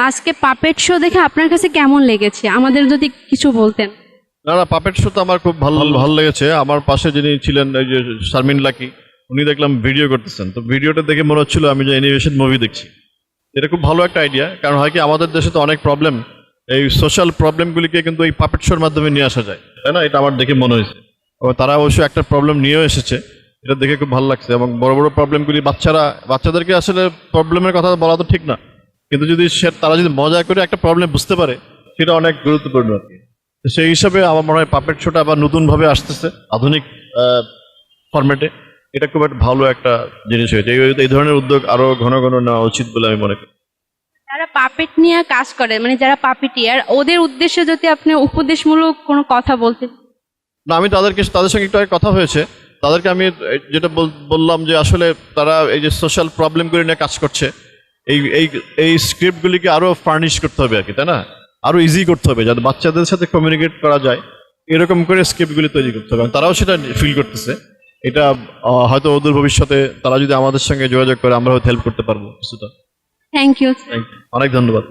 আজকে puppet show দেখে আপনার কাছে কেমন লেগেছে, আমাদের যদি কিছু বলতেন। না না, পাপেট শো তো আমার খুব ভালো লেগেছে। আমার পাশে যিনি ছিলেন এই যে শারমিন লাকি, উনি দেখলাম ভিডিও করতেছেন, তো ভিডিওটা দেখে মনে হচ্ছিল আমি যে অ্যানিমেশন মুভি দেখছি। এটা খুব ভালো একটা আইডিয়া, কারণ হয় কি আমাদের দেশে তো অনেক প্রবলেম, এই সোশ্যাল প্রবলেমগুলিকে কিন্তু এই পাপেট শোর মাধ্যমে নিয়ে আসা যায়, তাই না? এটা আমার দেখে মনে হয়েছে। তারা অবশ্যই একটা প্রবলেম নিয়েও এসেছে, এটা দেখে খুব ভালো লাগছে। এবং বড় বড় প্রবলেমগুলি বাচ্চাদেরকে আসলে প্রবলেমের কথা বলা তো ঠিক না, কিন্তু যদি তারা যদি মজা করে একটা প্রবলেম বুঝতে পারে, সেটা অনেক গুরুত্বপূর্ণ আর কি। তো সেই হিসাবে আমার মনে হয় পাপেট শোটা আবার নতুনভাবে আসতেছে আধুনিক ফরম্যাটে, এটা খুব একটা ভালো একটা জিনিস হয়েছে। এই ধরনের উদ্যোগ আরো ঘন ঘন নেওয়া উচিত বলে আমি মনে করি। যারা পাপেট নিয়ে কাজ করে, মানে যারা পাপিটিয়ার, ওদের উদ্দেশ্যে যদি আপনি উপদেশমূলক কোনো কথা বলতেন। না, আমি তাদের সঙ্গে একটু আগে কথা হয়েছে, তাদেরকে আমি যেটা বললাম যে আসলে তারা এই যে সোশ্যাল প্রবলেমগুলি নিয়ে কাজ করছে, এই এই এই স্ক্রিপ্টগুলিকে আরো ফার্নিশ করতে হবে আর কি, তাই না? আরো ইজি করতে হবে যাতে বাচ্চাদের সাথে কমিউনিকেট করা যায়, এরকম করে স্ক্রিপ্টগুলি তৈরি করতে হবে। তারাও সেটা ফিল করতেছে। এটা হয়তো ওদের ভবিষ্যতে তারা যদি আমাদের সঙ্গে যোগাযোগ করে, আমরা হয়তো হেল্প করতে পারবো কিছুটা। Thank you. অনেক ধন্যবাদ।